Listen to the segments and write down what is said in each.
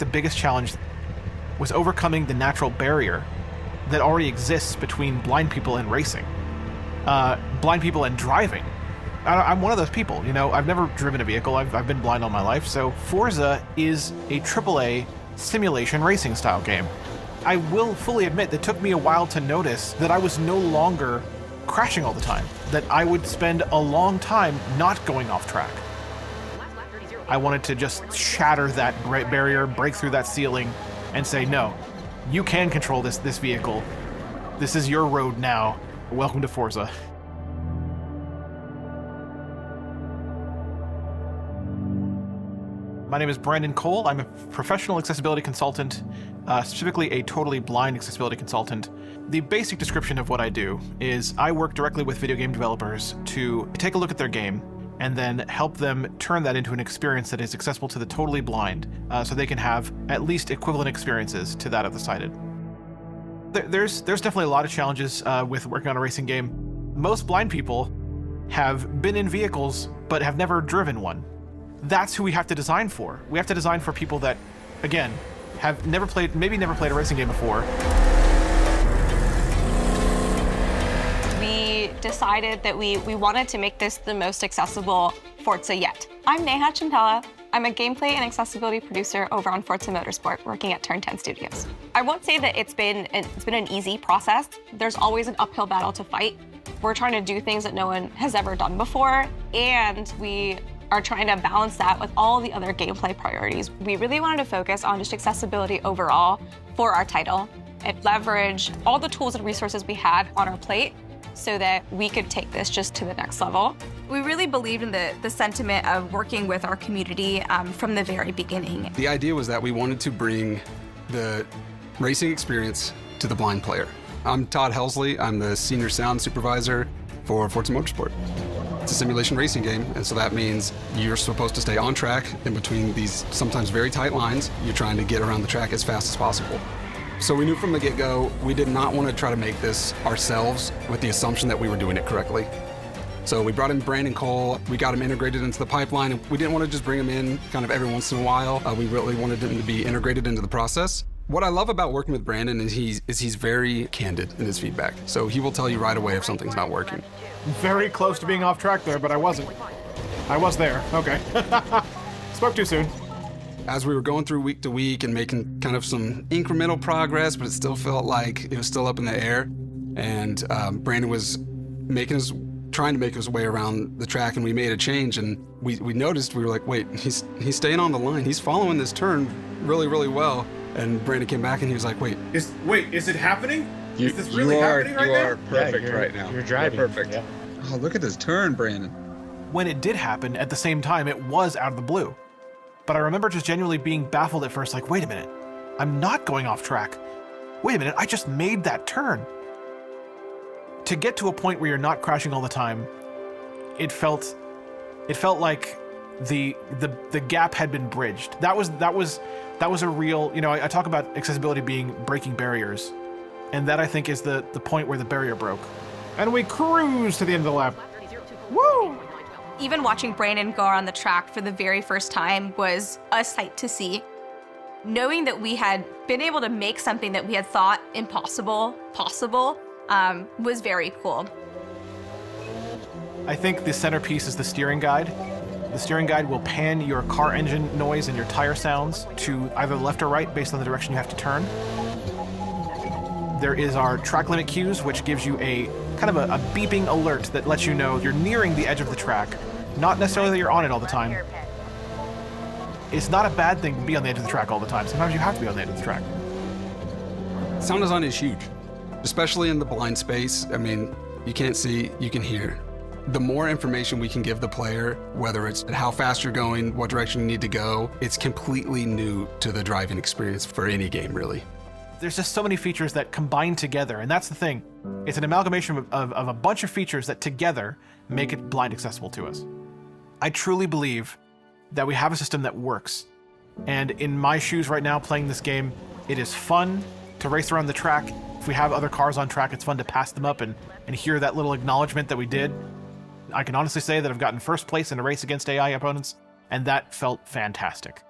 the biggest challenge was overcoming the natural barrier that already exists between blind people and racing, blind people and driving. I'm one of those people, you know, I've never driven a vehicle, I've been blind all my life, so Forza is a AAA simulation racing style game. I will fully admit it took me a while to notice that I was no longer crashing all the time, that I would spend a long time not going off track. I wanted to just shatter that barrier, break through that ceiling, and say, no, you can control this vehicle. This is your road now. Welcome to Forza. My name is Brandon Cole. I'm a professional accessibility consultant, specifically a totally blind accessibility consultant. The basic description of what I do is I work directly with video game developers to take a look at their game and then help them turn that into an experience that is accessible to the totally blind, so they can have at least equivalent experiences to that of the sighted. There's definitely a lot of challenges with working on a racing game. Most blind people have been in vehicles but have never driven one. That's who we have to design for. We have to design for people that, again, have never played, maybe never played a racing game before. We decided that we wanted to make this the most accessible Forza yet. I'm Neha Chintala. I'm a gameplay and accessibility producer over on Forza Motorsport, working at Turn 10 Studios. I won't say that it's been an easy process. There's always an uphill battle to fight. We're trying to do things that no one has ever done before, and we are trying to balance that with all the other gameplay priorities. We really wanted to focus on just accessibility overall for our title and leverage all the tools and resources we had on our plate so that we could take this just to the next level. We really believed in the sentiment of working with our community from the very beginning. The idea was that we wanted to bring the racing experience to the blind player. I'm Todd Helsley. I'm the senior sound supervisor for Forza Motorsport. It's a simulation racing game, and so that means you're supposed to stay on track in between these sometimes very tight lines. You're trying to get around the track as fast as possible. So we knew from the get-go, we did not want to try to make this ourselves with the assumption that we were doing it correctly. So we brought in Brandon Cole, we got him integrated into the pipeline, and we didn't want to just bring him in kind of every once in a while. We really wanted him to be integrated into the process. What I love about working with Brandon is he's very candid in his feedback. So he will tell you right away if something's not working. Very close to being off track there, but I wasn't. I was there, okay. Spoke too soon. As we were going through week to week and making kind of some incremental progress, but it still felt like it was still up in the air. And Brandon was trying to make his way around the track, and we made a change, and we noticed, we were like, wait, he's staying on the line. He's following this turn really, really well. And Brandon came back and he was like, wait, is it happening? Is this really happening right now? You are perfect right now. You're driving. You're perfect. Yeah. Oh, look at this turn, Brandon. When it did happen, at the same time, it was out of the blue. But I remember just genuinely being baffled at first, like, wait a minute, I'm not going off track. Wait a minute, I just made that turn. To get to a point where you're not crashing all the time, it felt like the gap had been bridged. That was a real, you know, I talk about accessibility being breaking barriers, and that I think is the point where the barrier broke. And we cruise to the end of the lap. Woo! Even watching Brandon go on the track for the very first time was a sight to see. Knowing that we had been able to make something that we had thought impossible possible was very cool. I think the centerpiece is the steering guide. The steering guide will pan your car engine noise and your tire sounds to either the left or right based on the direction you have to turn. There is our track limit cues, which gives you a kind of a beeping alert that lets you know you're nearing the edge of the track. Not necessarily that you're on it all the time. It's not a bad thing to be on the edge of the track all the time. Sometimes you have to be on the edge of the track. sound design is huge, especially in the blind space. I mean, you can't see, you can hear. The more information we can give the player, whether it's how fast you're going, what direction you need to go, it's completely new to the driving experience for any game, really. There's just so many features that combine together, and that's the thing. It's an amalgamation of a bunch of features that together make it blind accessible to us. I truly believe that we have a system that works. And in my shoes right now playing this game, it is fun to race around the track. If we have other cars on track, it's fun to pass them up and hear that little acknowledgement that we did. I can honestly say that I've gotten first place in a race against AI opponents, and that felt fantastic.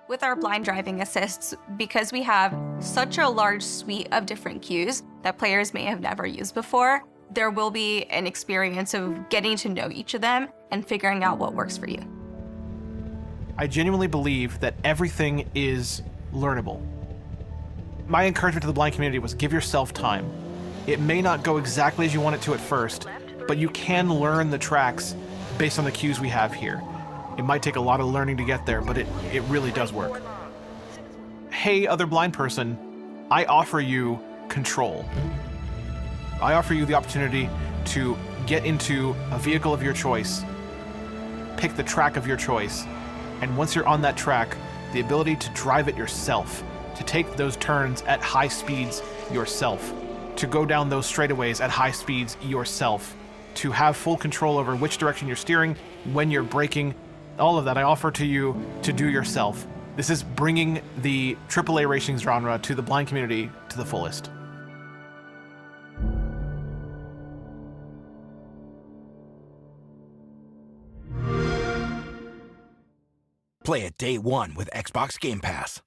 With our blind driving assists, because we have such a large suite of different cues that players may have never used before, there will be an experience of getting to know each of them and figuring out what works for you. I genuinely believe that everything is learnable. My encouragement to the blind community was give yourself time. It may not go exactly as you want it to at first, but you can learn the tracks based on the cues we have here. It might take a lot of learning to get there, but it really does work. Hey, other blind person, I offer you control. I offer you the opportunity to get into a vehicle of your choice, pick the track of your choice, and once you're on that track, the ability to drive it yourself, to take those turns at high speeds yourself, to go down those straightaways at high speeds yourself, to have full control over which direction you're steering, when you're braking, all of that I offer to you to do yourself. This is bringing the AAA racing genre to the blind community to the fullest. Play it day one with Xbox Game Pass.